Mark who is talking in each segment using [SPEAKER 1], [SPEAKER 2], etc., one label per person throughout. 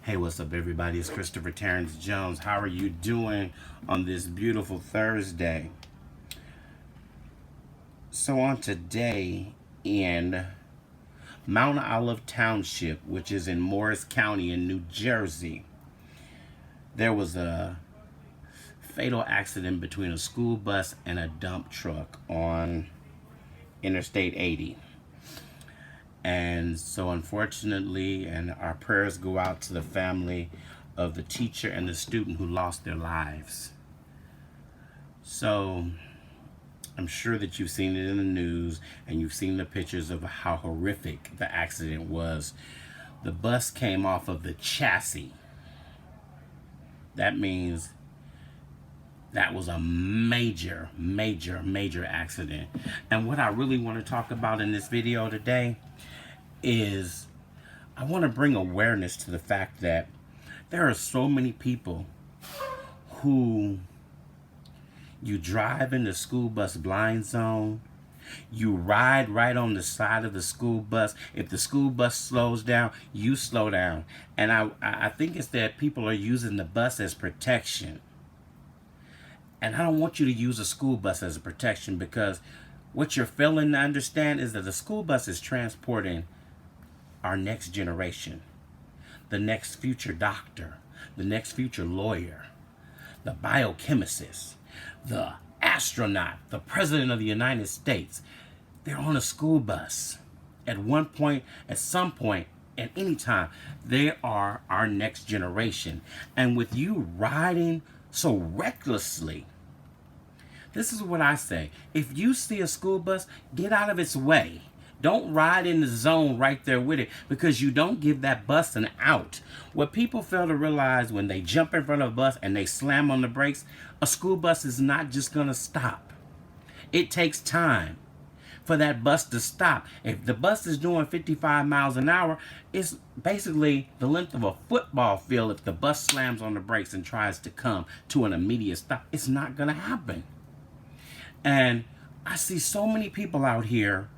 [SPEAKER 1] Hey, what's up, everybody? It's Christopher Terrence Jones. How are you doing on this beautiful Thursday? So, on today in Mount Olive Township, which is in Morris County in New Jersey, there was a fatal accident between a school bus and a dump truck on Interstate 80. And so, unfortunately, and our prayers go out to the family of the teacher and the student who lost their lives. So, I'm sure that you've seen it in the news and you've seen the pictures of how horrific the accident was. The bus came off of the chassis. That means that was a major accident. And what I really want to talk about in this video today is I want to bring awareness to the fact that there are so many people who you drive in the school bus blind zone. You ride right on the side of the school bus. If the school bus slows down, you slow down. And I think it's that people are using the bus as protection. And I don't want you to use a school bus as a protection, because what you're failing to understand is that the school bus is transporting our next generation, the next future doctor, the next future lawyer, the biochemist, the astronaut, the president of the United States. They're on a school bus. At one point, at some point, at any time, they are our next generation. And with you riding so recklessly, this is what I say. If you see a school bus, get out of its way. Don't ride in the zone right there with it, because you don't give that bus an out. What people fail to realize when they jump in front of a bus and they slam on the brakes, a school bus is not just going to stop. It takes time for that bus to stop. If the bus is doing 55 miles an hour, it's basically the length of a football field. If the bus slams on the brakes and tries to come to an immediate stop, it's not going to happen. And I see so many people out here,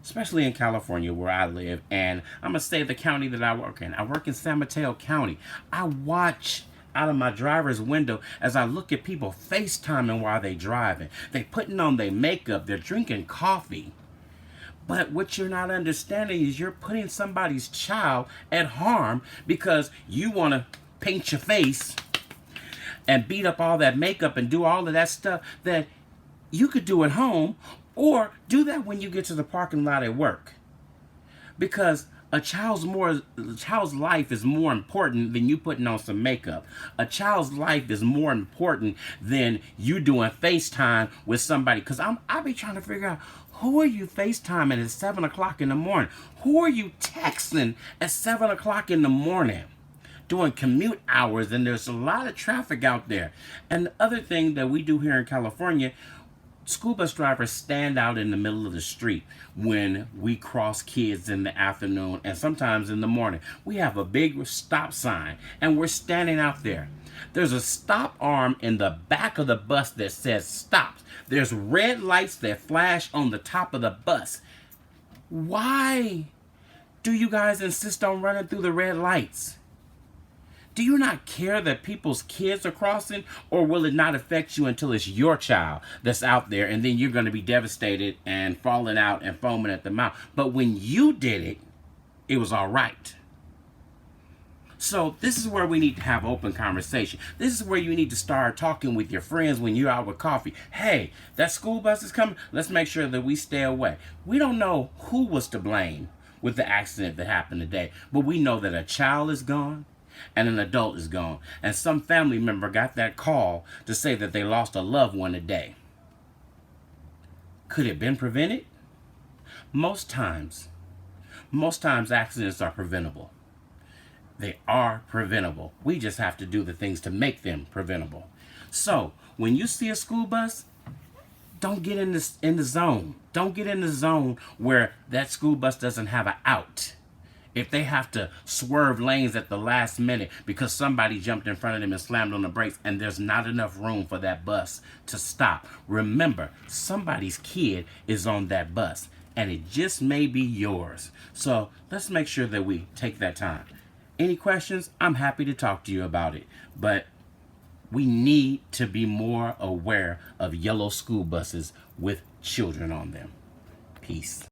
[SPEAKER 1] especially in California where I live, and I'm going to say the county that I work in. I work in San Mateo County. I watch out of my driver's window as I look at people FaceTiming while they driving. They putting on their makeup. They're drinking coffee. But what you're not understanding is you're putting somebody's child at harm because you want to paint your face and beat up all that makeup and do all of that stuff that you could do at home, or do that when you get to the parking lot at work. Because a child's life is more important than you putting on some makeup. A child's life is more important than you doing FaceTime with somebody. Because I be trying to figure out, who are you FaceTiming at 7 o'clock in the morning? Who are you texting at 7 o'clock in the morning? Doing commute hours, and there's a lot of traffic out there. And the other thing that we do here in California, school bus drivers stand out in the middle of the street when we cross kids in the afternoon and sometimes in the morning. We have a big stop sign and we're standing out there. There's a stop arm in the back of the bus that says stop. There's red lights that flash on the top of the bus. Why do you guys insist on running through the red lights? Do you not care that people's kids are crossing, or will it not affect you until it's your child that's out there, and then you're going to be devastated and falling out and foaming at the mouth? But when you did it, it was all right. So this is where we need to have open conversation. This is where you need to start talking with your friends when you're out with coffee. Hey, that school bus is coming. Let's make sure that we stay away. We don't know who was to blame with the accident that happened today, but we know that a child is gone and an adult is gone. And some family member got that call to say that they lost a loved one today. Could it have been prevented? Most times accidents are preventable. They are preventable. We just have to do the things to make them preventable. So when you see a school bus, don't get in the zone. Don't get in the zone where that school bus doesn't have an out. If they have to swerve lanes at the last minute because somebody jumped in front of them and slammed on the brakes and there's not enough room for that bus to stop, remember, somebody's kid is on that bus and it just may be yours. So let's make sure that we take that time. Any questions? I'm happy to talk to you about it. But we need to be more aware of yellow school buses with children on them. Peace.